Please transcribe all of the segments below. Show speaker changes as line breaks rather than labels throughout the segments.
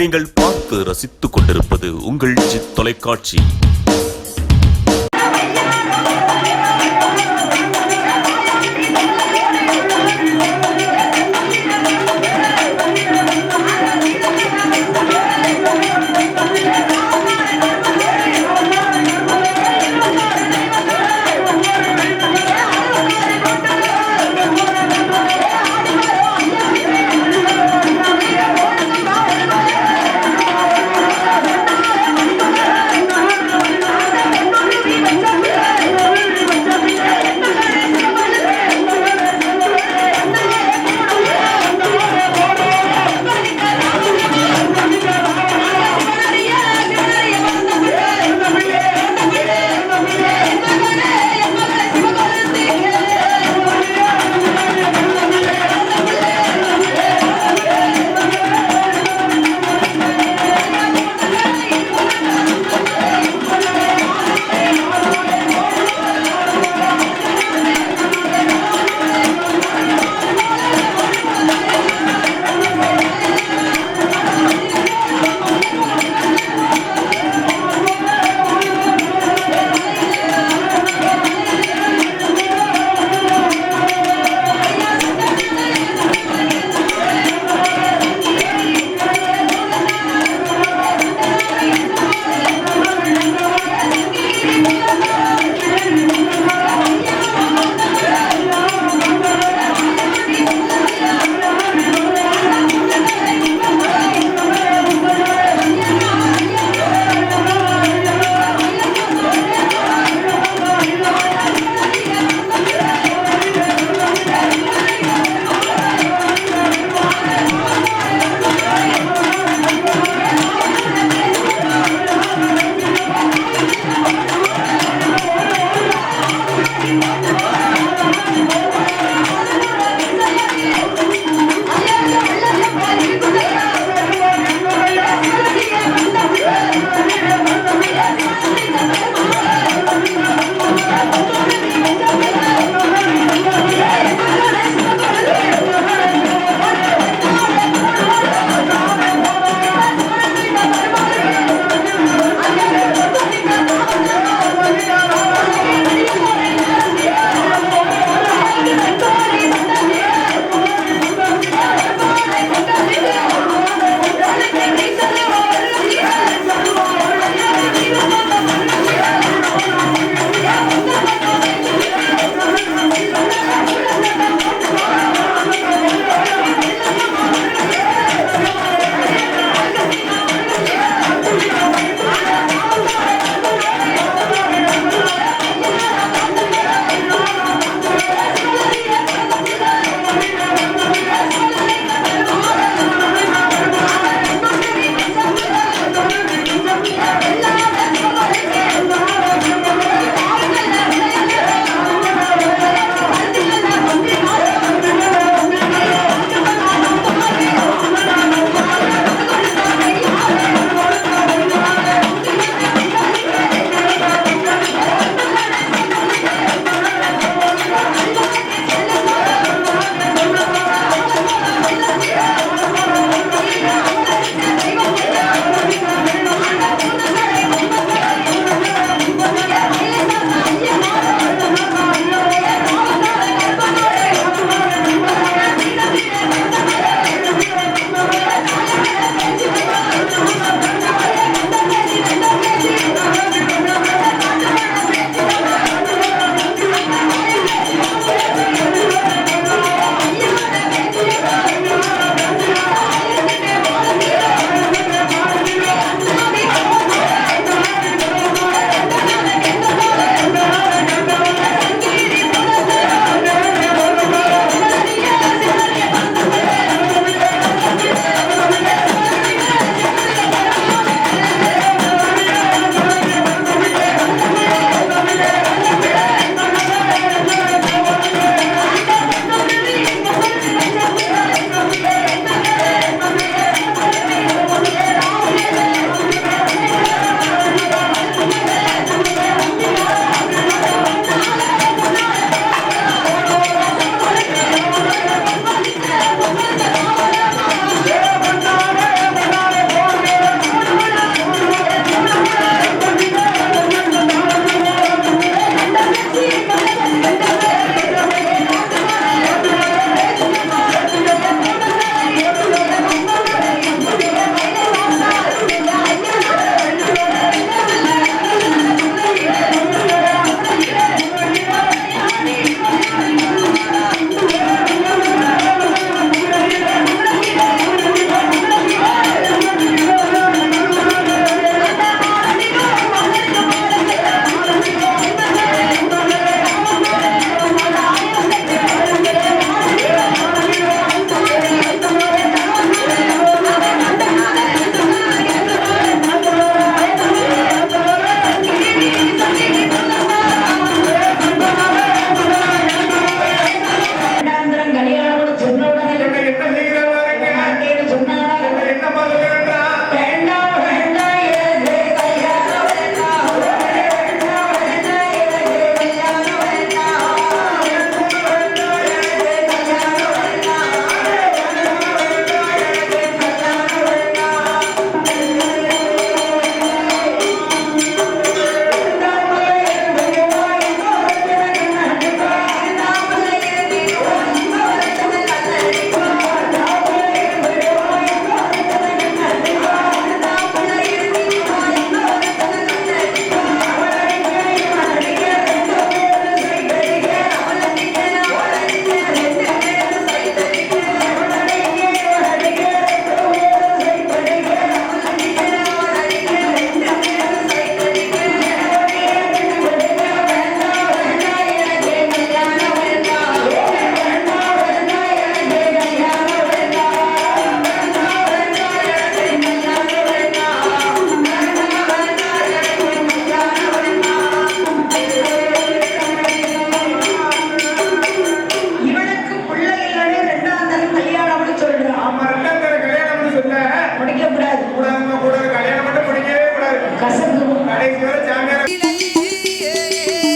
நீங்கள் பார்த்து ரசித்துக் கொண்டிருப்பது உங்கள் ஜித் தொலைக்காட்சி.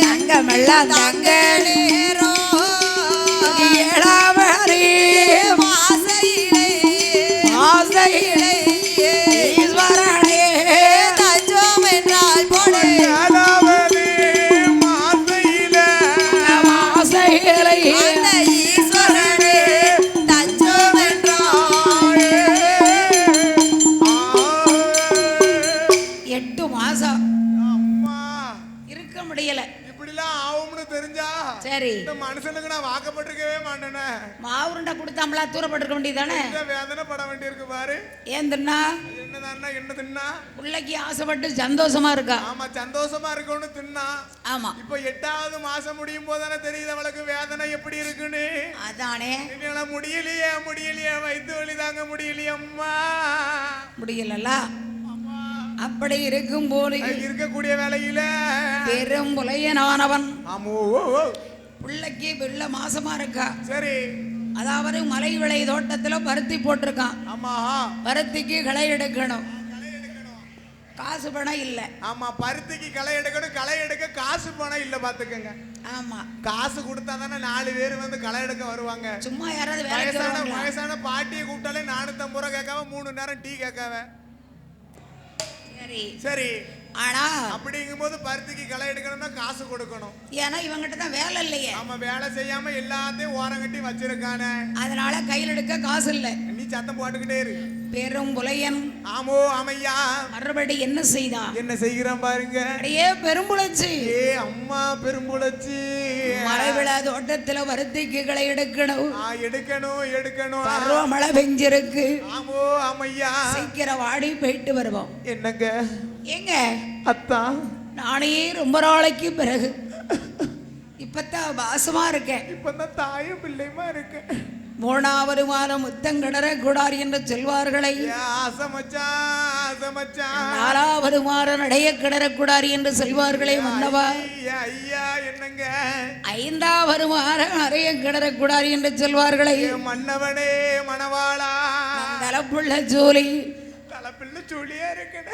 தங்கமெல்லாம் தங்க ஏழாமலே மாசையிலே ஈஸ்வரனே தஞ்சம் என்றால் போடு மாசையிலே அந்த ஈஸ்வரனே தஞ்சம் என்றால் 8 மாசம் இருக்க முடியல. இப்படிலாம் ஆகும்னு தெரிஞ்சா சரி இந்த மனுஷனுக்கு நான் வாக்கப்பட்டிருக்கவே மாட்டேனே. மாவுருண்டை கொடுத்தாமலா தூரப்பட்டிருக்க வேண்டியதானே. வேதனை பட வேண்டியிருக்கு பாரு. ஏன் தின்னா என்ன தின்னா பிள்ளைக்கு ஆசைப்பட்டு சந்தோஷமா இருக்கா. ஆமா சந்தோஷமா இருக்கணும்னு தின்னா. ஆமா இப்ப 8வது மாசம் முடியும் போதானே தெரியுது அவளுக்கு வேதனை எப்படி இருக்குன்னு. அதானே என்னால முடியலையே வயிற்று வலி தாங்க முடியலையே அம்மா. முடியலல்ல. அப்படி இருக்கும் போது இருக்கக்கூடிய வேலையில பெரும் புலையனானவன் பிள்ளைக்கு வெள்ள மாசமா இருக்கா. சரி அதாவது மலை விளை தோட்டத்துல பருத்தி போட்டிருக்கான். ஆமா பருத்திக்கு களை எடுக்கணும். காசு பணம் இல்ல. ஆமா பருத்திக்கு களை எடுக்கணும். களை எடுக்க காசு பணம் இல்ல பாத்துக்கங்க. ஆமா காசு கொடுத்தா தானே 4 பேர் வந்து களை எடுக்க வருவாங்க. சும்மா யாராவது வயசான பாட்டியை கூப்பிட்டாலே 450 ரூபா கேட்காம 3 நேரம் டீ கேட்காவ. சரி ஆனா அப்படிங்கும்போது பருத்திக்கு களை எடுக்கணும்னா காசு கொடுக்கணும். ஏன்னா இவங்கிட்ட தான் வேலை இல்லையே. ஆமா வேலை செய்யாம எல்லாத்தையும் ஓரம் கட்டி வச்சிருக்கானே. அதனால கையில் எடுக்க காசு இல்ல. நீ சத்தம் போட்டுக்கிட்டே இரு. பெரும் புலையன் ஆமோ ஆமையா மறுபடி என்ன செய்தா என்ன செய்கிறான் பாருங்க. அடையே பெரும்புலச்சி ஏ அம்மா பெரும்புலச்சி மலைவிழா தோட்டத்துல பருத்திக்கு களை எடுக்கணும். எடுக்கணும் பருவமழை பெஞ்சிருக்கு. ஆமோ ஆமையா சீக்கிரம் வாடி போயிட்டு வருவோம். என்னங்க ஏங்க அத்தா நானே ரொம்ப நாளைக்கு பிறகு இப்பத்தான் வாசமா இருக்கேன். இப்பதான் தாயும் பிள்ளையுமா இருக்கேன். 3வது மாதம் முத்தங்கிணற கூடார் என்று சொல்வார்களை 4வது மாதம் நடைய கிணறக்கூடார் என்று சொல்வார்களே மன்னவா. என்னங்க 5வது மாதம் நிறைய கிணறக்கூடார் என்று சொல்வார்களே மன்னவனே மணவாளா தலப்புள்ள ஜோலி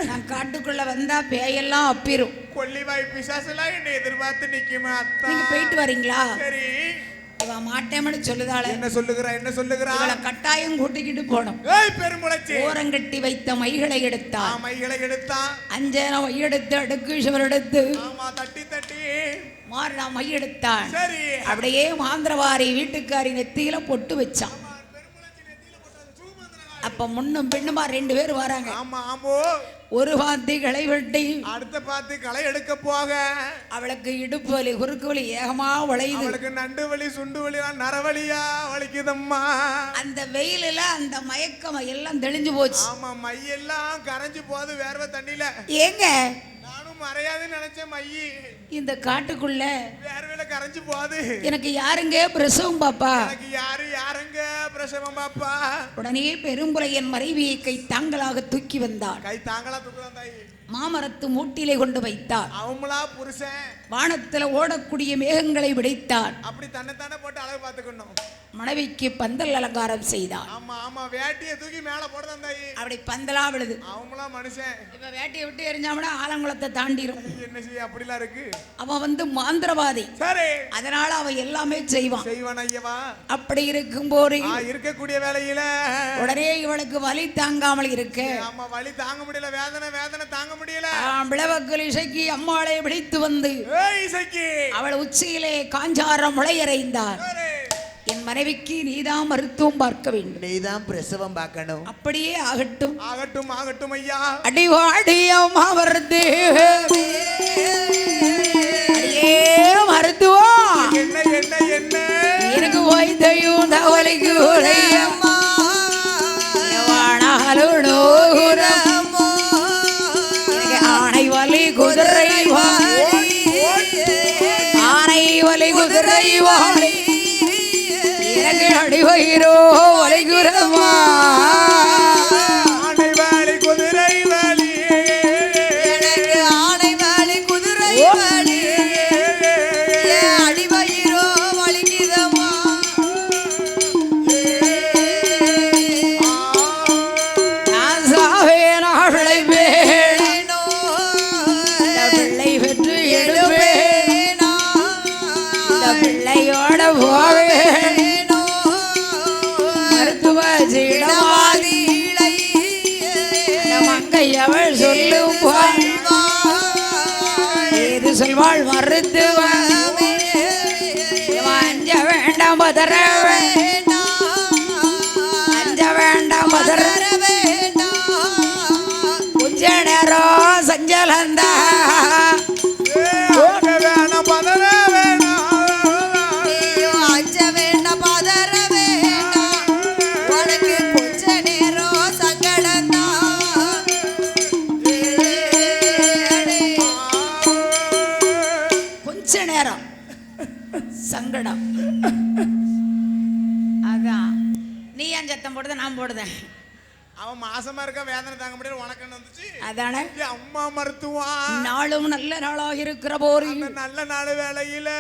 நான் காட்டுக்குள்ள வந்தா பேயெல்லாம் அப்பிரும். கொல்லிவாய் பிசாசெல்லாம் என்ன எதிர்பார்த்து நிக்குமா. நீங்க போயிட்டு வரீங்களா. சரி இவ மாட்டேன்னு சொல்லுதாளே. என்ன சொல்லுகிறா இவளை கட்டாயம் கூட்டிக்கிட்டு போனோம். பெருமுளைச்சி ஓரங்கட்டி வைத்த மைகளை எடுத்தா. அஞ்சன மை எடுத்து அடுக்கு சுவர் எடுத்து தட்டி மாறினா மை எடுத்தான். அப்படியே மாந்திரவாரி வீட்டுக்காரி நெத்தியில பொட்டு வச்சான். அப்ப முன்னும் பெண்ணுமா 2 பேர் வராங்க. ஆமா ஆமோ ஒரு பாத்தி களை வெட்டி அடுத்த பாத்தி களை எடுக்க போக அவளுக்கு இடுப்பு வலி குறுக்கு வலி ஏகமா வளையுது. அவளுக்கு நண்டு வலி சுண்டு வலி நரவலியா வலிக்குதம்மா. அந்த வெயிலில அந்த மயக்கம் எல்லாம் தெளிஞ்சு போச்சு. ஆமா மையெல்லாம் கரைஞ்சு போகுது வேர்வை தண்ணியில. ஏங்க நானும் மறையாதுன்னு நினைச்சேன். மையி இந்த காட்டுக்குள்ள வேர்வையில கரைஞ்சு போகுது. எனக்கு யாருங்க பிரசவம் பாப்பா. எனக்கு யாருங்க பிரசவம் பாப்பா. உடனே பெரும்புலையன் மறைவியை கை தாங்களாக தூக்கி வந்தார். கை தாங்களா தூக்குறான் தாயி. மாமரத்து மூட்டிலே கொண்டு வைத்தார். அவங்களா புருஷன் வானத்துல ஓடக்கூடிய மேகங்களை விடைத்தார். அப்படி தன்னைத்தானே போட்டு அழகு பார்த்துக்கணும். மனைவிக்கு பந்தல் அலங்காரம் செய்தார். ஆமா ஆமா வேட்டியை தூக்கி மேல போடுறான் தாயி. அப்படி பந்தலா விழுது. அவங்களா மனுஷன். இப்ப வேட்டியை விட்டு எரிஞ்சாமனா ஆலங்குளத்தை தாண்டிரும். என்ன செய்ய அப்படிலாம் இருக்கு. அவன் வந்து மாந்திரவாதி. சரி அதனால அவன் எல்லாமே செய்வான் ஐயவா. அப்படி இருக்கும் போது இருக்கக்கூடிய வேலையில உடனே இவளுக்கு வலி தாங்காமல் இருக்கு. ஆமா வலி தாங்க முடியல. வேதனை தாங்க முடியல. விளவக்கல் இசைக்கு அம்மாளை பிடித்து வந்து அவள் உச்சியிலே காஞ்சாரம் முளையறைந்தார். என் மனைவிக்கு நீதான் மருத்துவம் பார்க்க வேண்டும். நீதான் பிரசவம் பார்க்கணும். அப்படியே ஆகட்டும் ஐயா. அடிவாடியம்மா வருது மருத்துவம் என்ன எனக்கு வைத்தையும் தவளைக்கு உடையம்மா ஆனை வலி குதிரை வாழி எனக்கு அடிவயிரோ வளைகுரமா. ஆனை வாழி குதிரை வாழி எனக்கு ஆனை வாழி குதிரை வாழி அடிவயிரோ வலிக்குதம்மா. நான் சாவே நாளை வேணோ இடமாதி மங்கை அவள் சொல்லும் ஏது சொல்வாள் மறுத்துவாள் அஞ்ச வேண்டாம் பதற அஞ்ச வேண்டாம் பதற கொஞ்ச நேரம் சஞ்சலந்தா சங்கடம். அதான் நீ ஏன் சத்தம் போடுத நான் போடுதேன்.
அவன் மாசமா இருக்க வேதனை தாங்க முடியல உனக்கு என்ன வந்துச்சு
அதானே
அம்மா மருத்துவா
நாளும் நல்ல நாளாக இருக்கிற போது
நல்ல நாள் வேலையில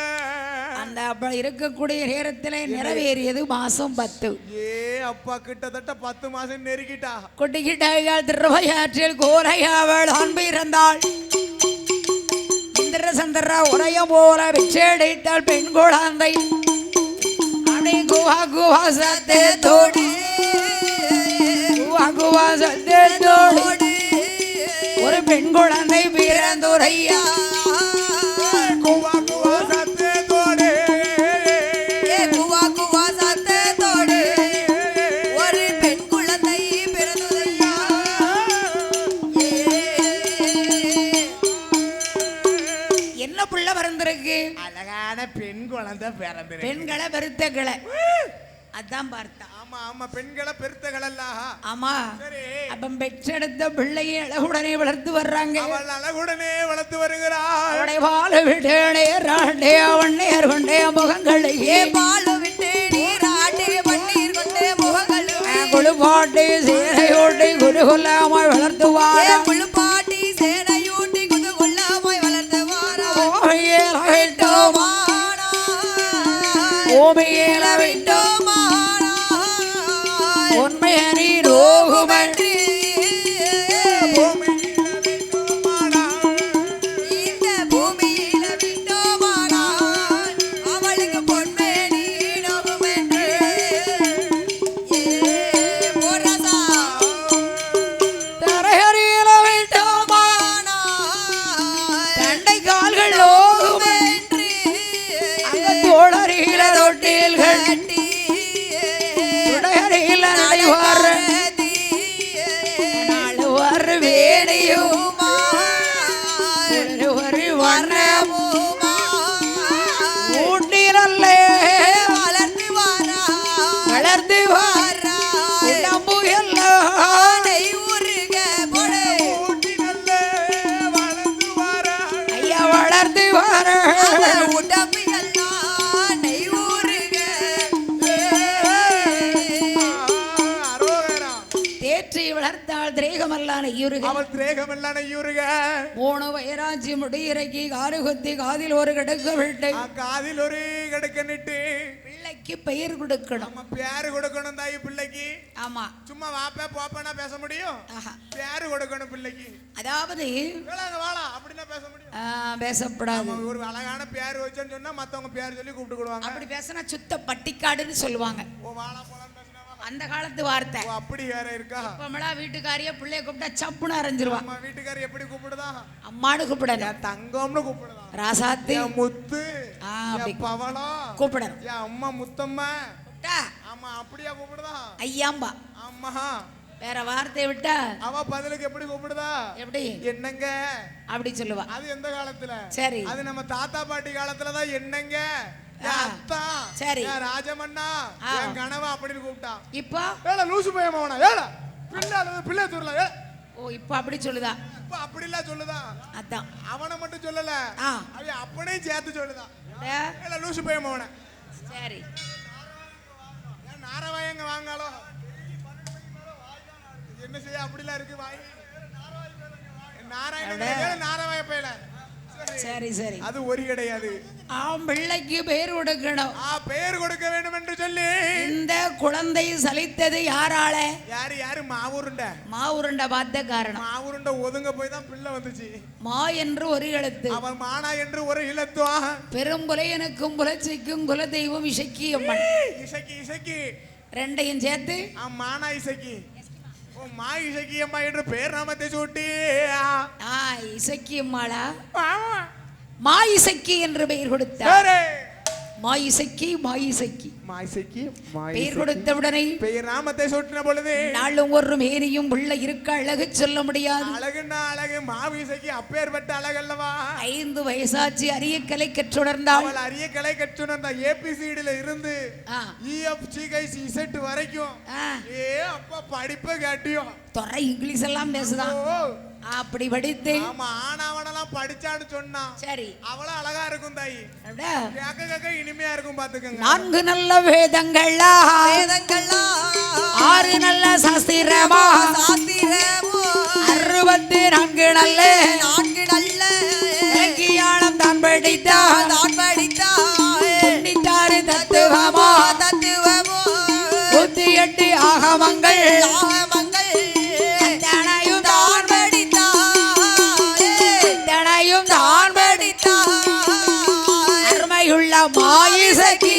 அந்த அப்ப இருக்கக்கூடிய நேரத்தில் நிறைவேறியது மாசம் 10.
ஏ அப்பா கிட்டத்தட்ட 10 மாசம் நெருக்கிட்டா
கொட்டிக்கிட்டாள் திருவையாற்றில் கோரையாவள் அன்பு இருந்தாள் இந்திர சந்திர உரைய போல விச்சேடித்தாள் பெண் குழந்தை அடை குவா குவா சத்தே தோடி குவா குவா சத்தே தோடி ஒரு பெண் குழந்தை பிறந்துரையா
குவா குவா சத்தே தோடி
குவா குவா சத்தே தோடி ஒரு பெண் குழந்தை பிறந்துரையா என்ன புள்ள பிறந்திருக்கு
அழகான பெண் குழந்தை பிறந்திருக்கு
பெண்களை பெருத்தகளை அதான் பார்த்தா
ஆமா ஆமா பெண்களை பெருத்தகளல்ல
ஆமா
சரி
அப்ப பெற்றெடுத்த பிள்ளையை அழகுடனே வளர்த்து வர்றாங்க
அவள் அழகுடனே வளர்த்து வருகிறாள்
அவளை பால விட்டே ராண்டே அவண்ணேர் கொண்டே முகங்களை
பால விட்டு நீராட்டி பன்னீர் கொண்டே முகங்களை
குழுப்பாட்டி சேனையோட்டி குருகுல்லாமாய் வளர்த்து வார
குழுப்பாட்டி சேனையூட்டி குது கொள்ளாமாய் வளர்த்து வாரா
ஓமையேல விட்டோ உண்மைய நீர் ஓகுமன்றி
இந்த பூமியில விட்டோமானால் அவளுக்கு பொன்மே நீடவும் என்று போரசா
தரையறியில விட்டோமானால் தண்டை கால்கள் ஓகுமென்றி அங்க தோழறியில ரொட்டில்கள் துடையறியில நடைவார் நாளுவார் வேடையும் ஒரு வண்ணமும் ஊட்டிரல்லே
வளர்ந்து வாரா
வளர்ந்து வாரா உடம்பு எல்லாம்
உருக பொழு
ஐயா வளர்ந்து வார
உடம்பு எல்லாம் நெய் ஊருக
தேற்றி வளர்த்தாள் திரேகமல்லான இயுருக
அவள் திரேகமெல்லாம் ஐயூருக
போன வயராட்சி முடியிறக்கி காரு குத்தி காதில் ஒரு கிடக்க விட்டு
காதில் ஒரு கிடக்க நிட்டு
பிள்ளைக்கு பெயர் கொடுக்கணும்
நம்ம பேரு கொடுக்கணும் தாய் பிள்ளைக்கு
ஆமா
சும்மா வாப்பா போப்பனா பேச முடியும்
ஆஹா.
பேரு கொடுக்கணும் பிள்ளைக்கு
அதாவது
வேளாங்க வாழா அப்படின்னா பேச முடியும்
பேசப்படாது
நம்ம ஒரு அழகான பேர் வச்சோன்னு சொன்னா மத்தவங்க பேர் சொல்லி கூப்பிட்டுக்கிடுவாங்க
அப்படி பேசினா சுத்த பட்டிக்காடுன்னு சொல்லுவாங்க
ஓ வாழா போலாம் பேசினா வாழா.
அந்த காலத்து வார்த்தை
ஓ அப்படி வேற இருக்கா
இப்பமெல்லாம் வீட்டுக்காரிய பிள்ளைய கூப்பிட்டா சப்புன்னு அரைஞ்சிருவா
நம்ம வீட்டுக்காரர் எப்படி கூப்பிடுதா
அம்மானு கூப்பிடல
என் தங்கம்னு கூப்பிடுதா
ராசாத்தி
என் முத்து
அப்படி
என் பவளம்
கூப்பிடணும்
என் அம்மா முத்தம்மா
கூப்பிட்டா
ஆமா அப்படியா கூப்பிடுதா
ஐயாம்பா
அம்மா
வேற வார்த்தையை விட்டா
அவ பதிலுக்கு எப்படி கூப்பிடுதா
எப்படி
என்னங்க
அப்படி சொல்லுவா
அது எந்த காலத்துல
சரி
அது நம்ம தாத்தா பாட்டி காலத்துலதான் என்னங்க என் அத்தா
சரி.
என் ராஜமண்ணா என் கனவா அப்படின்னு கூப்பிட்டா
இப்போ
ஏல லூசு பையமாவனா ஏல பிள்ளை தூரல
ஓ இப்போ அப்படி சொல்லுதா
இப்ப அப்படி இல்ல சொல்லுதா
அதான்
அவனை மட்டும் சொல்லல
ஆ.
அவன் அப்பனையும் சேர்த்து சொல்லுதா
ஏ,
ஏல லூசு பையமாவன
சரி
ஏன் நாரவாயங்க வாங்காலோ என்ன செய்ய அப்படிலாம் இருக்கு வாய் நாராயணன் நாரவாய பையல
சரி சரி
அது ஒரு கிடையாது
பிள்ளைக்கு பெயர் கொடுக்கணும்
பெயர் கொடுக்க வேண்டும் என்று சொல்லி
இந்த குழந்தை சலித்தது யாரால
யாரு யாரு மாவுருண்ட
மாவுருண்ட பார்த்த காரணம்
மாவுருண்ட ஒதுங்க போய் தான் பிள்ளை வந்துச்சு
மா என்று ஒரு எழுத்து
அவன் மானா என்று ஒரு இலத்துவா
பெரும்புலையனுக்கும் புலச்சைக்கும் குல தெய்வம் இசக்கி அம்மன்
இசக்கி இசக்கி
ரெண்டையும் சேர்த்து
மானா இசக்கி ஓ மா இசக்கி அம்மா என்று பேர் நாமத்தை சூட்டி
இசக்கி அம்மாளா மா இசக்கி என்று பெயர் கொடுத்தார். மாயிசக்கி பெயர் கொடுத்தவுடனே
பெயர் நாமத்தை சூட்டின பொழுது
நாளும் ஒரு மேனியும் உள்ள இருக்க அழகு சொல்ல முடியாது.
அழகுன்னா அழகு மாவிசைக்கு அப்பேற்பட்ட அழகல்லவா.
5 வயசாச்சு அரிய கலை கற்றுணர்ந்தாள்.
அவள் அரிய கலை கற்றுணர்ந்தா ஏபிசிடில இருந்து EFGHZ வரைக்கும். அப்பா படிப்பை காட்டியும்
தொரை இங்கிலீஷ் எல்லாம் பேசுதான். அப்படி படித்து
ஆனாவனெல்லாம் படிச்சான்னு சொன்னா சரி அவ்வளவு அழகா இருக்கும் தாயி. கேட்க கேட்க இனிமையா இருக்கும் பாத்துக்கங்க.
4 நல்ல வேதங்களா 6 நல்ல சாஸ்திரமா 64 நல்ல இலக்கியானம் தான் படித்தா 96 தத்துவமா 108 ஆகமங்கள் அருமையுள்ள மாயிசக்கி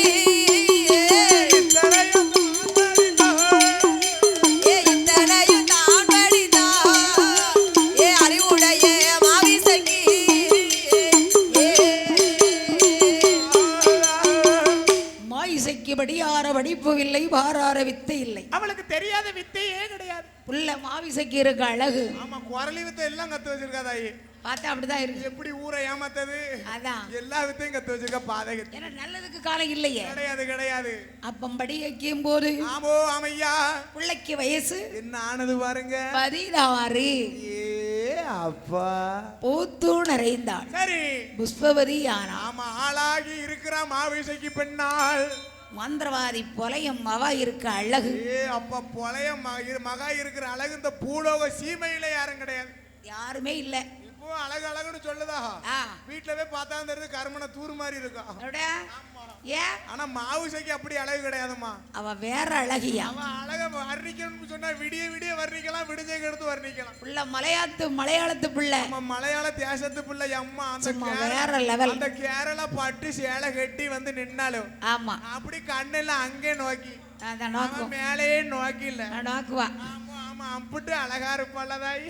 படியார படிப்பு இல்லை பாரார வித்தை இல்லை.
அவளுக்கு தெரியாத வித்தையே கிடையாது.
புள்ள மாவிசைக்கு இருக்க அழகு.
ஆமா குரலி வித்தை எல்லாம் கத்து வச்சிருக்கா தாயி.
பார்த்தா அப்படிதான் இருக்கு.
எப்படி ஊரை ஏமாத்தது
அதான்
எல்லா வித்தையும் கத்து வச்சிருக்க பாதக.
ஏன்னா நல்லதுக்கு காலம் இல்லையே.
கிடையாது.
அப்பம் படி வைக்கும் போது
ஆமோ ஆமையா
பிள்ளைக்கு வயசு
என்ன ஆனது பாருங்க
16.
அப்பா
பூத்து நிறைந்தாள்.
சரி
புஷ்பவதி ஆனா.
ஆமா ஆளாகி இருக்கிற மாவிசைக்கு பெண்ணாள்.
மந்திரவாதி பொலையம் மகா இருக்க அழகு.
அப்ப பொலையம் மகா இருக்கிற அழகு இந்த பூலோக சீமையில யாரும் கிடையாது.
யாருமே இல்ல.
இப்போ அழகு அழகுன்னு சொல்லுதா வீட்டுல போய் பார்த்தா தெரியுது கருமண தூர் மாதிரி இருக்கும். ஆனா மாவுசைக்கு அப்படி அழகு கிடையாதுமா.
அவ வேற அழகியா.
அவ அழக வர்ணிக்கணும்னு சொன்னா விடிய விடிய வர்ணிக்கலாம் விடிஞ்சை எடுத்து வர்ணிக்கலாம்.
புள்ள மலையாளத்து புள்ள.
மலையாள தேசத்து புள்ள அம்மா அந்த
வேற லெவல்.
அந்த கேரளா பட்டு சேலை கட்டி வந்து நின்னாலும்
ஆமா அப்படி
கண்ணெல்லாம் அங்கே நோக்கி மேலே நோக்கி இல்ல
நோக்குவா.
அம்பிட்டு அழகா இருப்பாளதாய்.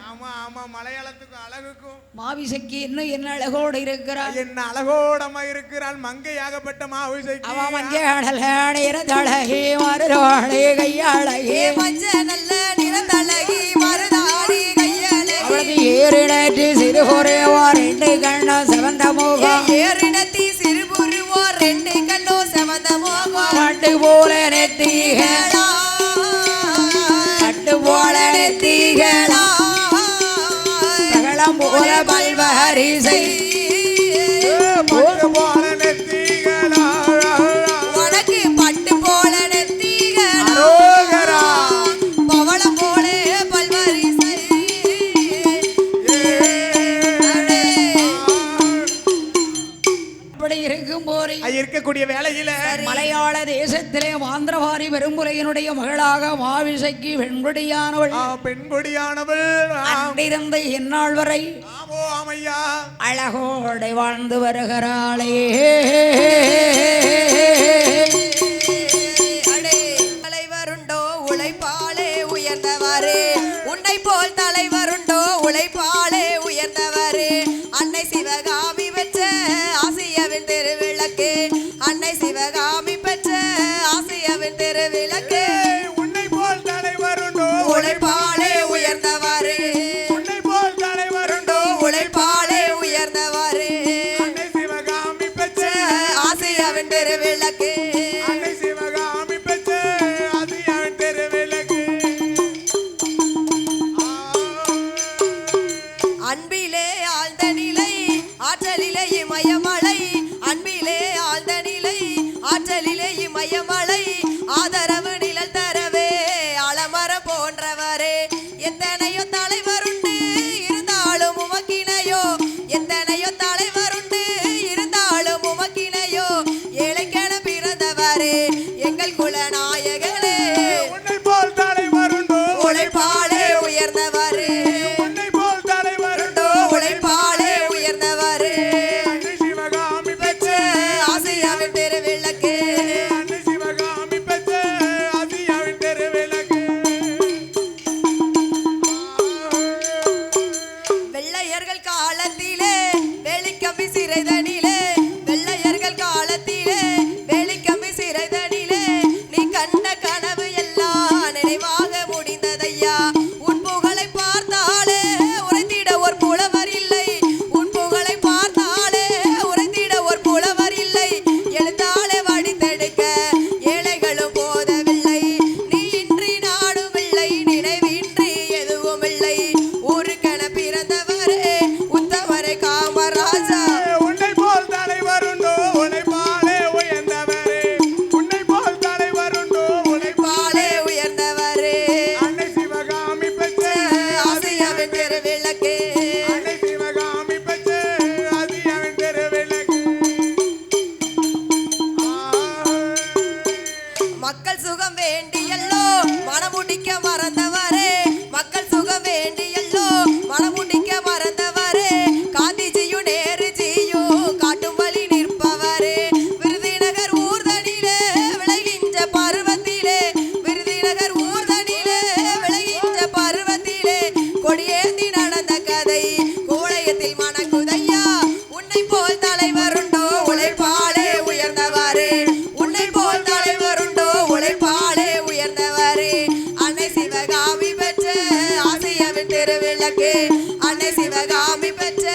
ஆமா ஆமா மலையாளத்துக்கும் அழகுக்கும்
மாவிசைக்கு இன்னும் என்ன அழகோட இருக்கிறாள்.
என்ன அழகோடமா இருக்கிறாள் மங்கையாகப்பட்ட மாவிசைக்கு.
அவ மஞ்சள் நிறத்தழகி மருதாளி கையாளகி
நல்ல நிறத்தழகி மருதாளி கையாளகி.
அவளுக்கு ஏறிடத்தி சிறுபுரிவோ 2 கண்ணோ செவந்த முகம்.
ஏறிடத்தி சிறுபுரிவோ 2 கண்ணோ செவந்த முகம்.
பட்டு போல நெத்திகளா போல நெத்திகளா சகலம் போல பல்வரிசை
போல நெத்திகளா
உனக்கு பட்டு போல நெத்திகளா பவளம் போல பல்வரிசை.
அப்படி இருக்கும் போது
இருக்கக்கூடிய வேளையில
மலையாள தேசத்திலே மாந்திரவாரி பெரும்புலையினுடைய மகளாக மாவிசைக்கு பெண்கொடியானவள் அன்றிருந்த இந்நாள் வரை அழகோடை வாழ்ந்து வருகிறாளே.
தலைவருண்டோ உழைப்பாளே உயர்ந்தவரே உன்னை போல் தலைவருண்டோ உழைப்பாளே உயர்ந்தவரே. அன்னை சிவகாமி பெற்ற ஆசியவின் திருவிளக்கே அன்னை சிவகாமி பெற்ற ஆசியவின் திருவிளக்கே.
உன்னை போல் தலைவருண்டோ
உழைப்பாளே உயர்ந்தவரே
உன்னை போல் தலைவருண்டோ
உழைப்பாளே உயர்ந்தவரே.
அன்னை சிவகாமி பெற்ற
ஆசியவின் திருவிளக்கே
அன்னை சிவகாமி பெற்ற ஆசியவின் திருவிளக்கே.
அன்பிலே ஆழ்ந்த நிலை ஆற்றலிலே இமயமலை அன்பிலே ஆழ்ந்த நிலை ஆற்றலிலே இமயமலை ஆதரவு நிழல் தரவே ஆலமரம் போன்றவரே. எத்தனையோ தலைவருண்டு இருந்தாலும் உமக்கினையோ எத்தனையோ தலைவருண்டு இருந்தாலும் உமக்கினையோ ஏழைக்கென பிறந்தவரே எங்கள் குலநாயகனே.
உன்னை போல் தலைவருண்டோ
உழைப்பாளே உயர்ந்தவரே
உன்னை போல் தலைவருண்டோ
உழைப்பாளே உயர்ந்தவரே.
அன்னை சிவகாமி பெற்ற
ஆசியாவின் திருவிளக்கே
அன்னை சிவகாமி பெற்ற
விளக்கு அன்னை சிவகாமி பெற்ற